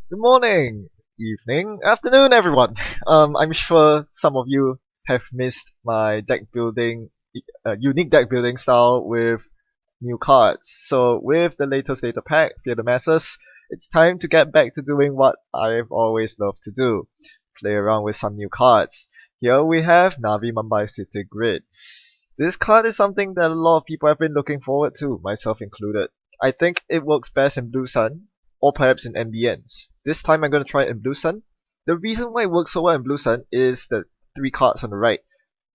Good morning, evening, afternoon, everyone. I'm sure some of you have missed my deck building, unique deck building style with new cards. So with the latest data pack, Fear the Masses, it's time to get back to doing what I've always loved to do, play around with some new cards. Here we have Navi Mumbai City Grid. This card is something that a lot of people have been looking forward to, myself included. I think it works best in Blue Sun, or perhaps in MBNs. This time I'm going to try it in Blue Sun. The reason why it works so well in Blue Sun is the three cards on the right.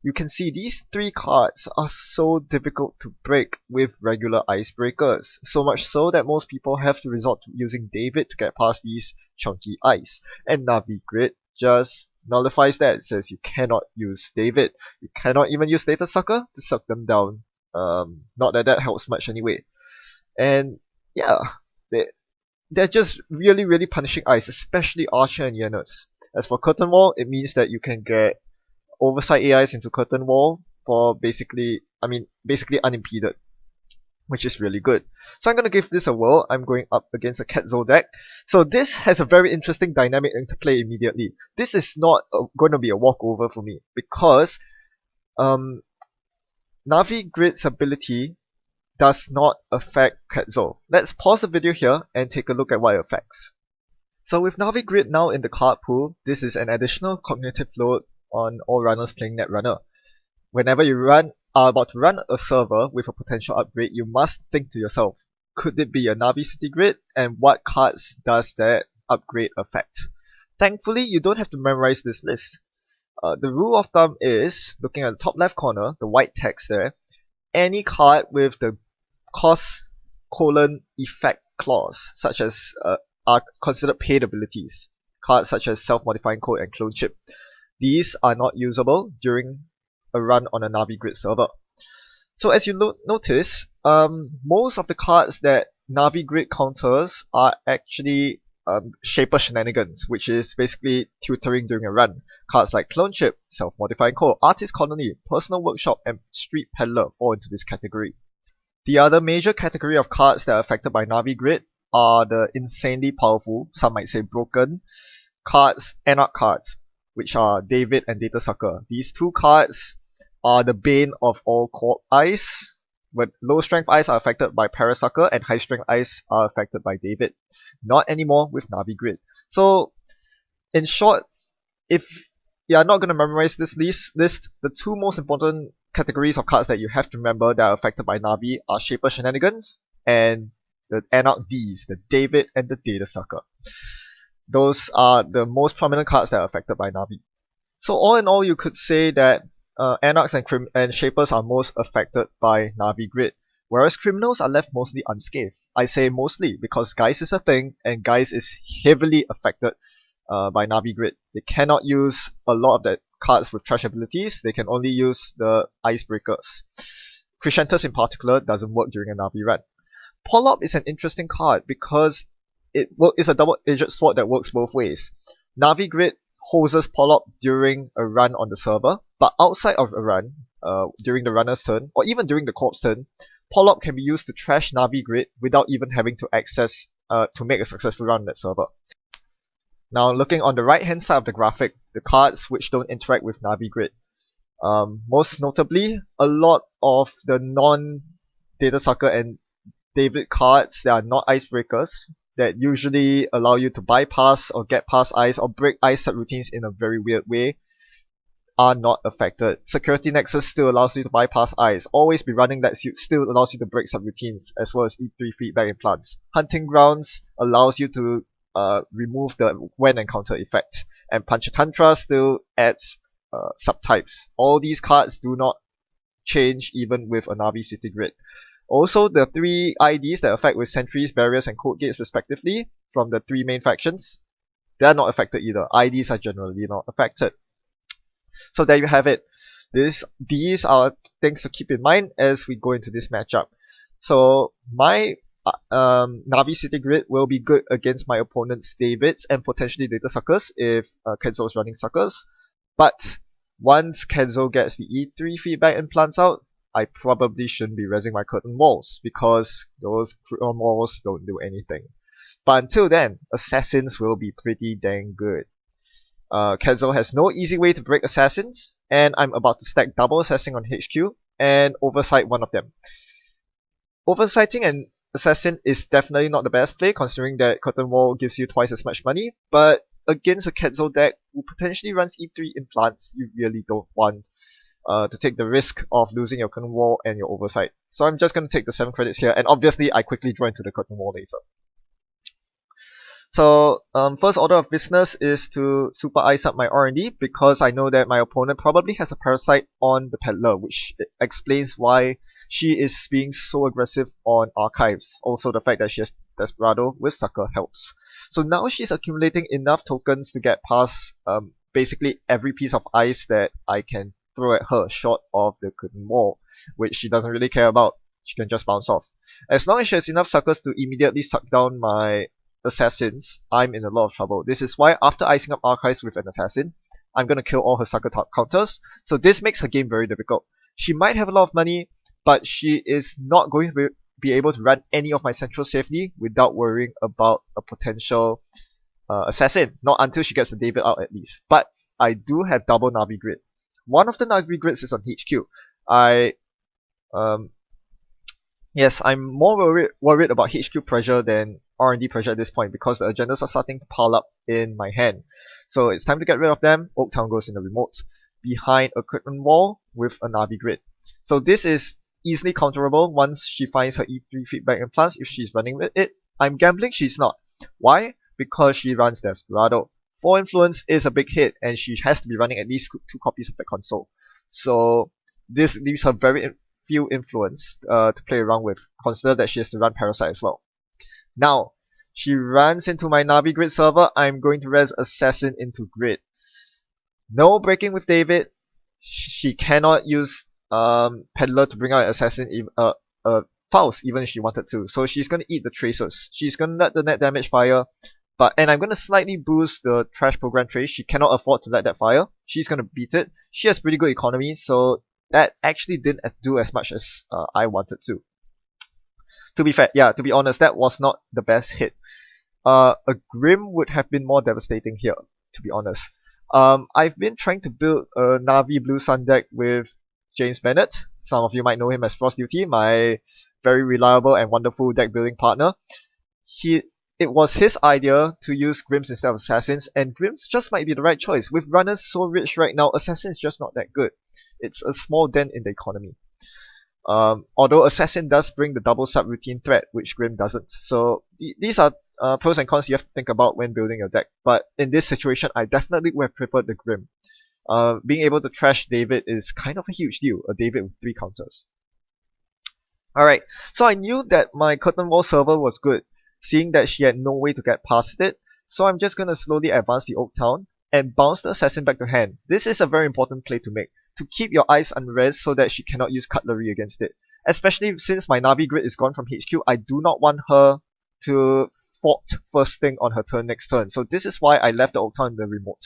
You can see these three cards are so difficult to break with regular icebreakers, so much so that most people have to resort to using David to get past these chunky ice. And Navi Grid just nullifies that. It says you cannot use David. You cannot even use Data Sucker to suck them down. Not that that helps much anyway. And yeah, they, they're just really punishing ice, especially Archer and Yenus. As for Curtain Wall, it means that you can get oversight AIs into Curtain Wall for basically unimpeded, which is really good. So I'm going to give this a whirl. I'm going up against a Ketzo deck. So this has a very interesting dynamic into play immediately. This is not going to be a walkover for me because um, Navi Grid's ability does not affect Ketzo. Let's pause the video here and take a look at what it affects. So with Navi Grid now in the card pool, this is an additional cognitive load on all runners playing Netrunner. Whenever you are about to run a server with a potential upgrade, you must think to yourself, could it be a Navi City Grid, and what cards does that upgrade affect? Thankfully, you don't have to memorize this list. The rule of thumb is, looking at the top left corner, the white text there, any card with the cost effect clause, such as are considered paid abilities. Cards such as self-modifying code and clone chip. These are not usable during a run on a Navi Grid server. So as you notice, most of the cards that Navi Grid counters are actually Shaper Shenanigans, which is basically tutoring during a run. Cards like Clone Chip, Self-Modifying Code, Artist Colony, Personal Workshop, and Street Peddler fall into this category. The other major category of cards that are affected by Navi Grid are the insanely powerful, some might say broken, cards, Anarch cards, which are David and Data Sucker. These two cards are the bane of all co-op ice. When low strength ice are affected by Parasucker and high strength ice are affected by David. Not anymore with Navi Grid. So, in short, if you are not going to memorize this list, the two most important categories of cards that you have to remember that are affected by Navi are Shaper Shenanigans and the Anarch Ds, the David and the Data Sucker. Those are the most prominent cards that are affected by Navi. So all in all, you could say that Anarchs and Shapers are most affected by Navi Grid, whereas criminals are left mostly unscathed. I say mostly because Geist is a thing, and Geist is heavily affected by Navi Grid. They cannot use a lot of the cards with trash abilities, they can only use the icebreakers. Crescentus in particular doesn't work during a Navi run. Polop is an interesting card because it's a double-edged sword that works both ways. Navi Grid hoses Polop during a run on the server, but outside of a run, during the runner's turn, or even during the corp's turn, Polop can be used to trash Navi Grid without even having to to make a successful run on that server. Now, looking on the right-hand side of the graphic, the cards which don't interact with Navi Grid. Most notably, a lot of the non-Data Sucker and David cards that are not icebreakers, that usually allow you to bypass or get past ice or break ice subroutines in a very weird way, are not affected. Security Nexus still allows you to bypass ice. Always Be Running that still allows you to break subroutines, as well as E3 feedback implants. Hunting Grounds allows you to remove the when encounter effect. And Panchatantra still adds subtypes. All these cards do not change even with a Navi City Grid. Also, the three IDs that affect with sentries, barriers, and code gates respectively from the three main factions, they are not affected either. IDs are generally not affected. So there you have it. These are things to keep in mind as we go into this matchup. So my Navi City Grid will be good against my opponent's Davids and potentially Data Suckers if Kenzo is running Suckers. But once Kenzo gets the E3 feedback implants out, I probably shouldn't be raising my curtain walls because those curtain walls don't do anything. But until then, assassins will be pretty dang good. Quetzal has no easy way to break assassins, and I'm about to stack double assassin on HQ and oversight one of them. Oversighting an assassin is definitely not the best play, considering that Curtain Wall gives you twice as much money, but against a Quetzal deck who potentially runs E3 implants, you really don't want to take the risk of losing your Curtain Wall and your Oversight. So I'm just going to take the 7 credits here, and obviously I quickly draw into the Curtain Wall later. So first order of business is to super ice up my R&D because I know that my opponent probably has a parasite on the peddler, which explains why she is being so aggressive on archives. Also the fact that she has Desperado with Sucker helps. So now she's accumulating enough tokens to get past basically every piece of ice that I can throw at her short of the Curtain Wall, which she doesn't really care about. She can just bounce off. As long as she has enough suckers to immediately suck down my assassins, I'm in a lot of trouble. This is why after icing up archives with an assassin, I'm gonna kill all her sucker counters. So this makes her game very difficult. She might have a lot of money, but she is not going to be able to run any of my central safely without worrying about a potential assassin. Not until she gets the David out at least. But I do have double Navi grid. One of the Navi grids is on HQ. Yes, I'm more worried about HQ pressure than R&D pressure at this point because the agendas are starting to pile up in my hand. So it's time to get rid of them. Oaktown goes in the remote behind a Curtain Wall with a Navi grid. So this is easily counterable once she finds her E3 feedback implants if she's running with it. I'm gambling she's not. Why? Because she runs Desperado. 4 influence is a big hit and she has to be running at least 2 copies of the console. So this leaves her very few influence to play around with. Consider that she has to run Parasite as well. Now, she runs into my Navi grid server. I'm going to res Assassin into grid. No breaking with David. She cannot use Peddler to bring out an Assassin, Faust, even if she wanted to. So she's going to eat the Traces. She's going to let the net damage fire. And I'm going to slightly boost the Trash Program Trace. She cannot afford to let that fire. She's going to beat it. She has pretty good economy, so that actually didn't do as much as I wanted to. To be fair, to be honest, that was not the best hit. A Grim would have been more devastating here, to be honest. I've been trying to build a Navi Blue Sun deck with James Bennett. Some of you might know him as Frost Duty, my very reliable and wonderful deck building partner. It was his idea to use Grims instead of Assassins, and Grims just might be the right choice. With runners so rich right now, Assassin is just not that good. It's a small dent in the economy. Although Assassin does bring the double subroutine threat, which Grim doesn't. So these are pros and cons you have to think about when building your deck. But in this situation, I definitely would have preferred the Grim. Being able to trash David is kind of a huge deal. A David with 3 counters. Alright, so I knew that my Curtain Wall server was good, seeing that she had no way to get past it. So I'm just going to slowly advance the Oaktown and bounce the Assassin back to hand. This is a very important play to make, to keep your eyes unres so that she cannot use Cutlery against it. Especially since my Navi grid is gone from HQ, I do not want her to fort first thing on her turn next turn. So this is why I left the Oaktown in the remote.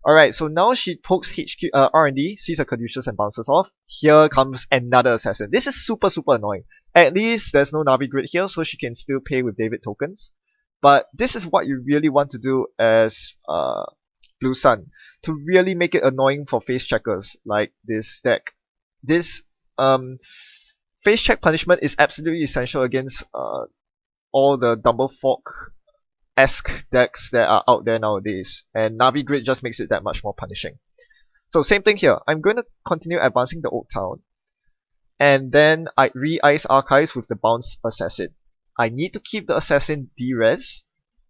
Alright, so now she pokes HQ R&D, sees her Caduceus and bounces off. Here comes another Assassin. This is super annoying. At least there's no Navi grid here, so she can still pay with David tokens. But this is what you really want to do as Blue Sun, to really make it annoying for face checkers like this deck. This face check punishment is absolutely essential against all the Dumble Fork-esque decks that are out there nowadays, and Navi Grid just makes it that much more punishing. So same thing here. I'm going to continue advancing the Oaktown, and then I re-ice Archives with the Bounce Assassin. I need to keep the Assassin D-res,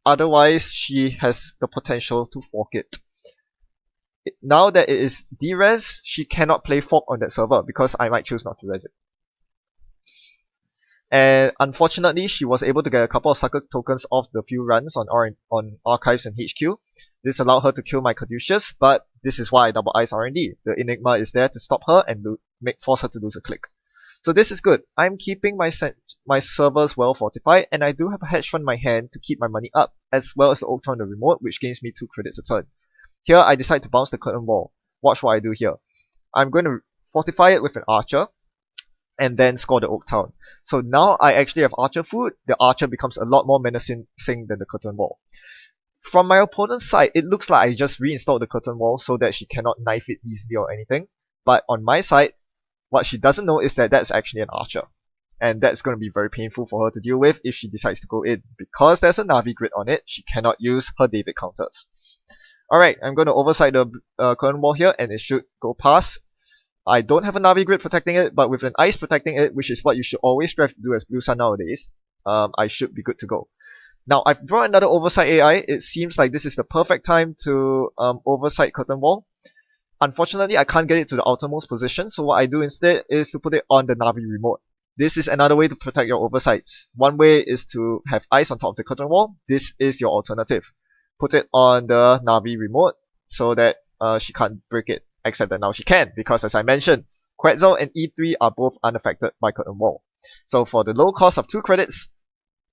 otherwise she has the potential to fork it. Now that it is D-res, she cannot play fork on that server because I might choose not to res it. And unfortunately, she was able to get a couple of sucker tokens off the few runs on Archives and HQ. This allowed her to kill my Caduceus, but this is why I double ice R&D. The Enigma is there to stop her and force her to lose a click. So this is good. I'm keeping my servers well fortified, and I do have a hedge fund in my hand to keep my money up, as well as the Oaktown in the remote, which gains me 2 credits a turn. Here, I decide to bounce the Curtain Wall. Watch what I do here. I'm going to fortify it with an Archer. and then score the Oak Town. So now I actually have Archer food. The Archer becomes a lot more menacing than the Curtain Wall. From my opponent's side, it looks like I just reinstalled the Curtain Wall so that she cannot knife it easily or anything. But on my side, what she doesn't know is that that's actually an Archer. And that's going to be very painful for her to deal with if she decides to go in. Because there's a Navi grid on it, she cannot use her David counters. Alright, I'm going to oversight the Curtain Wall here, and it should go past. I don't have a Navi grid protecting it, but with an ice protecting it, which is what you should always strive to do as Blue Sun nowadays, I should be good to go. Now, I've drawn another Oversight AI. It seems like this is the perfect time to Oversight Curtain Wall. Unfortunately, I can't get it to the outermost position, so what I do instead is to put it on the Navi remote. This is another way to protect your oversights. One way is to have ice on top of the curtain wall. This is your alternative. Put it on the Navi remote so that she can't break it. Except that now she can, because as I mentioned, Quetzal and E3 are both unaffected by curtain wall. So for the low cost of 2 credits,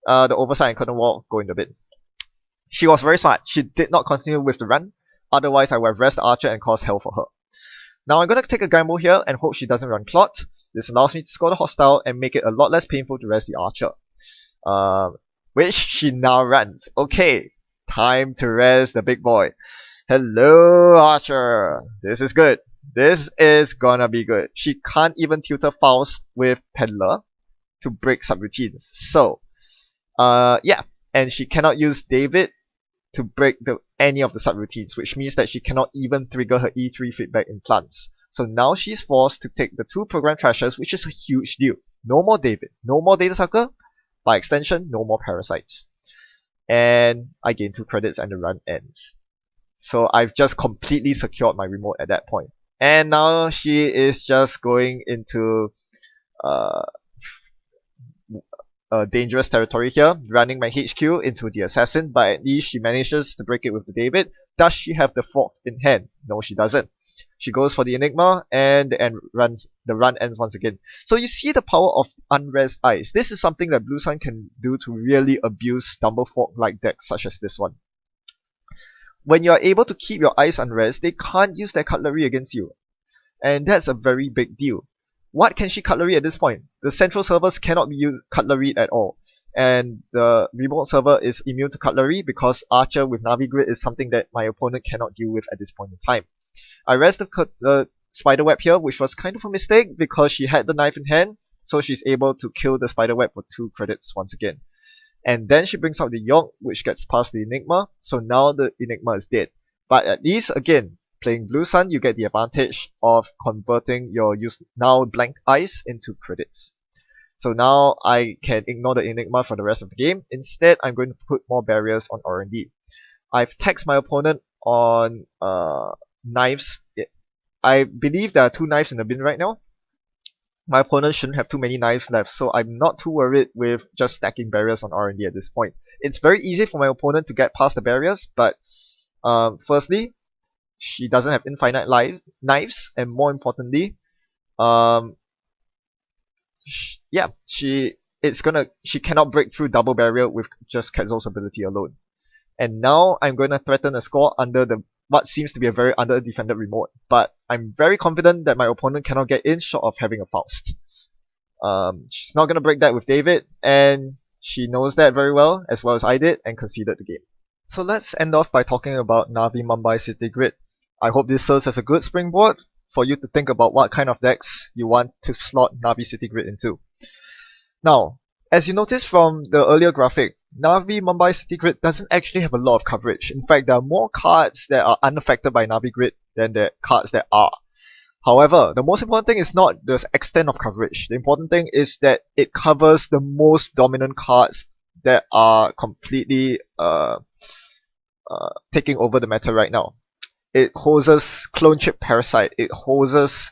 the oversight and curtain wall go in the bin. She was very smart. She did not continue with the run. Otherwise, I would have rest the Archer and caused hell for her. Now I'm going to take a gamble here and hope she doesn't run Clot. This allows me to score the hostile and make it a lot less painful to rest the Archer. Which she now runs. Okay, time to rest the big boy. Hello, Archer. This is good. This is gonna be good. She can't even tutor Faust with Peddler to break subroutines. So, yeah. And she cannot use David to break any of the subroutines, which means that she cannot even trigger her E3 feedback in plants. So now she's forced to take the 2 program trashers, which is a huge deal. No more David, no more Data Sucker, by extension, no more Parasites. And I gain 2 credits and the run ends. So I've just completely secured my remote at that point. And now she is just going into dangerous territory here, running my HQ into the Assassin, but at least she manages to break it with the David. Does she have the Forked in hand? No, she doesn't. She goes for the Enigma, and the run ends once again. So you see the power of Unrest Ice. This is something that Blue Sun can do to really abuse Dumblefork-like decks such as this one. When you are able to keep your Ice unrest, they can't use their cutlery against you. And that's a very big deal. What can she cutlery at this point? The central servers cannot be used cutlery at all. And the remote server is immune to cutlery because Archer with Navi Grid is something that my opponent cannot deal with at this point in time. I rest the spiderweb here, which was kind of a mistake because she had the knife in hand, so she's able to kill the spiderweb for 2 credits once again. And then she brings out the Yogg, which gets past the Enigma, so now the Enigma is dead. But at least, again, playing Blue Sun, you get the advantage of converting your now blank ice into credits. So now I can ignore the Enigma for the rest of the game. Instead, I'm going to put more barriers on R&D. I've taxed my opponent on knives. I believe there are 2 knives in the bin right now. My opponent shouldn't have too many knives left, so I'm not too worried with just stacking barriers on R&D at this point. It's very easy for my opponent to get past the barriers, but firstly, she doesn't have infinite knives, and more importantly, she cannot break through double barrier with just Quetzal's ability alone. And now I'm going to threaten a score under what seems to be a very under-defended remote, but I'm very confident that my opponent cannot get in short of having a Faust. She's not going to break that with David, and she knows that very well as I did, and conceded the game. So let's end off by talking about Navi Mumbai City Grid. I hope this serves as a good springboard for you to think about what kind of decks you want to slot Navi City Grid into. Now, as you notice from the earlier graphic, Navi Mumbai City Grid doesn't actually have a lot of coverage. In fact, there are more cards that are unaffected by Navi Grid than the cards that are. However, the most important thing is not the extent of coverage. The important thing is that it covers the most dominant cards that are completely taking over the meta right now. It hoses Clone Chip Parasite, it hoses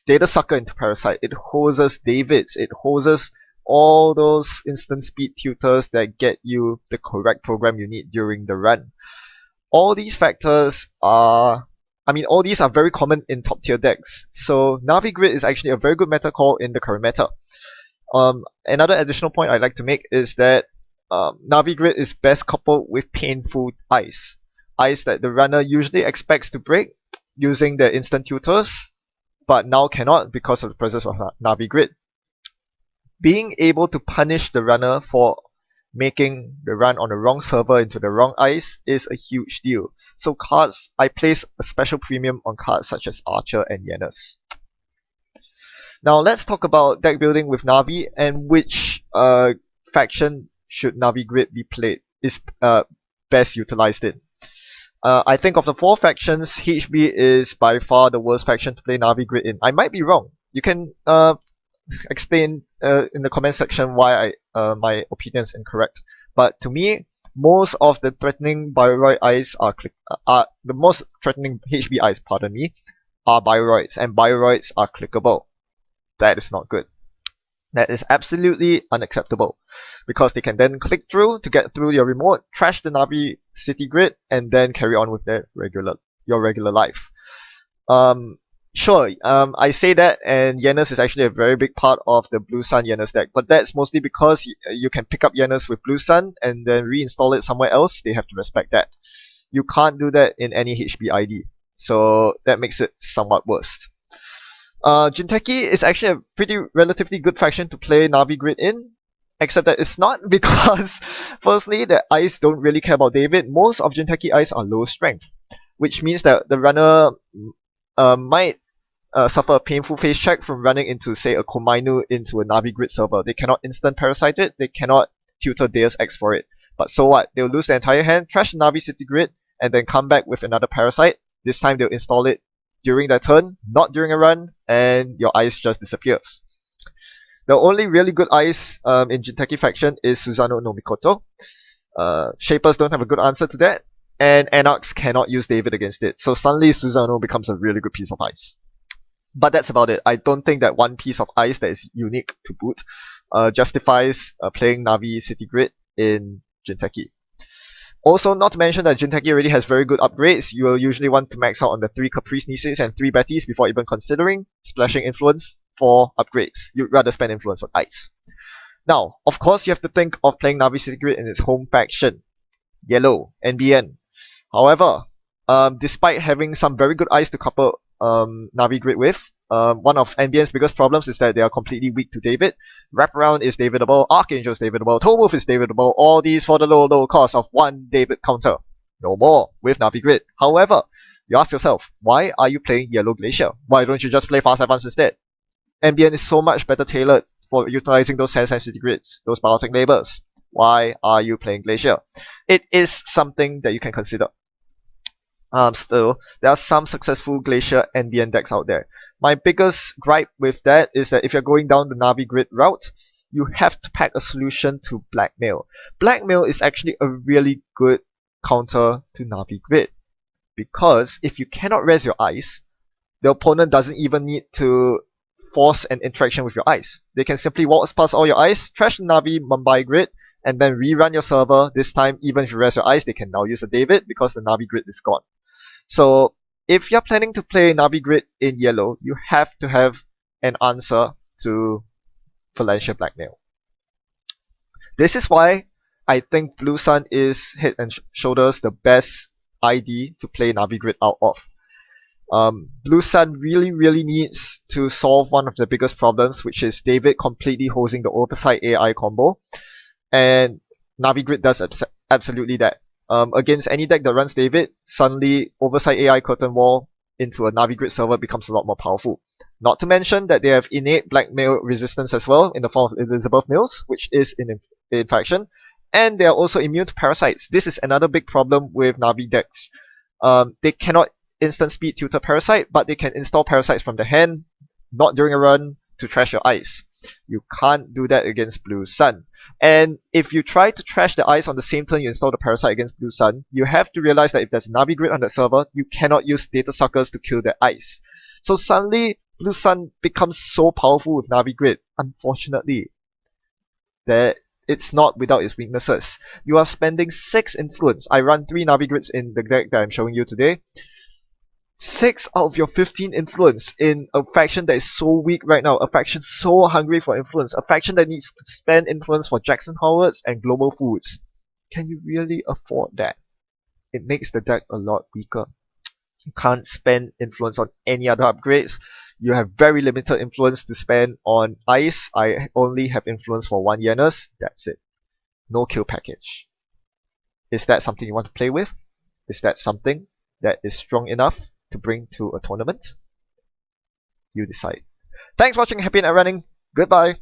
Data Sucker into Parasite, it hoses Davids, it hoses all those instant speed tutors that get you the correct program you need during the run. All these factors are all these are very common in top tier decks. So Navi Grid is actually a very good meta call in the current meta. Another additional point I'd like to make is that Navi Grid is best coupled with painful ice. Ice that the runner usually expects to break using the instant tutors, but now cannot because of the presence of Navi Grid. Being able to punish the runner for making the run on the wrong server into the wrong ice is a huge deal. So I place a special premium on cards such as Archer and Yenne's. Now let's talk about deck building with Navi and which faction should Navi Grid be played is best utilized in. I think of the four factions, HB is by far the worst faction to play Navi Grid in. I might be wrong. You can explain in the comment section why my opinion is incorrect. But to me, most of the threatening Bioroid eyes are the most threatening HB eyes, pardon me, are Bioroids, and Bioroids are clickable. That is not good. That is absolutely unacceptable because they can then click through to get through your remote, trash the Navi city grid, and then carry on with your regular life. Sure, I say that, and Yenne's is actually a very big part of the Blue Sun Yenne's deck, but that's mostly because you can pick up Yenne's with Blue Sun and then reinstall it somewhere else. They have to respect that. You can't do that in any HB ID, so that makes it somewhat worse. Jinteki is actually a pretty relatively good faction to play Navi Grid in, except that it's not because, firstly, the eyes don't really care about David. Most of Jinteki eyes are low strength, which means that the runner might suffer a painful face check from running into, say, a Komainu into a Navi Grid server. They cannot instant parasite it, they cannot tutor Deus Ex for it. But so what? They'll lose their entire hand, trash the Navi City Grid, and then come back with another parasite. This time they'll install it during their turn, not during a run, and your ice just disappears. The only really good ice in Jinteki faction is Susano no Mikoto. Shapers don't have a good answer to that, and Anarchs cannot use David against it, so suddenly Susano becomes a really good piece of ice. But that's about it. I don't think that one piece of ice that is unique to boot justifies playing Navi City Grid in Jinteki. Also, not to mention that Jinteki already has very good upgrades. You will usually want to max out on the 3 Caprice Nieces and 3 Bettys before even considering splashing Influence for upgrades. You'd rather spend Influence on Ice. Now, of course, you have to think of playing Navi City Grid in its home faction, Yellow, NBN. However, despite having some very good Ice to couple Navi Grid with, one of NBN's biggest problems is that they are completely weak to David. Wraparound is Davidable, Archangel is Davidable, Tollwolf is Davidable, all these for the low cost of 1 David counter. No more with Navi Grid. However, you ask yourself, why are you playing Yellow Glacier? Why don't you just play Fast Advance instead? NBN is so much better tailored for utilizing those sensitivity grids, those biotic labels. Why are you playing Glacier? It is something that you can consider. Still, there are some successful Glacier NBN decks out there. My biggest gripe with that is that if you're going down the Navi Grid route, you have to pack a solution to Blackmail. Blackmail is actually a really good counter to Navi Grid, because if you cannot res your ice, the opponent doesn't even need to force an interaction with your ice. They can simply walk past all your ice, trash the Navi Mumbai Grid, and then rerun your server. This time, even if you res your ice, they can now use a David because the Navi Grid is gone. So if you're planning to play Navi Grid in Yellow, you have to have an answer to Valencia Blackmail. This is why I think Blue Sun is head and shoulders the best ID to play Navi Grid out of. Blue Sun really needs to solve one of the biggest problems, which is David completely hosing the Oversight AI combo, and Navi Grid does absolutely that. Against any deck that runs David, suddenly Oversight AI Curtain Wall into a Navi Grid server becomes a lot more powerful. Not to mention that they have innate Blackmail resistance as well in the form of Elizabeth Mills, which is in faction, and they are also immune to parasites. This is another big problem with Navi decks. They cannot instant speed tutor parasite, but they can install parasites from the hand, not during a run, to trash your ice. You can't do that against Blue Sun. And if you try to trash the ice on the same turn you install the parasite against Blue Sun, you have to realize that if there's a Navi Grid on that server, you cannot use data suckers to kill the ice. So suddenly, Blue Sun becomes so powerful with Navi Grid, unfortunately, that it's not without its weaknesses. You are spending 6 influence. I run 3 Navi Grids in the deck that I'm showing you today. 6 out of your 15 influence in a faction that is so weak right now, a faction so hungry for influence, a faction that needs to spend influence for Jackson Howards and Global Foods. Can you really afford that? It makes the deck a lot weaker. You can't spend influence on any other upgrades. You have very limited influence to spend on ice. I only have influence for 1 Janus. That's it. No kill package. Is that something you want to play with? Is that something that is strong enough to bring to a tournament? You decide. Thanks for watching Happy Net Running. Goodbye.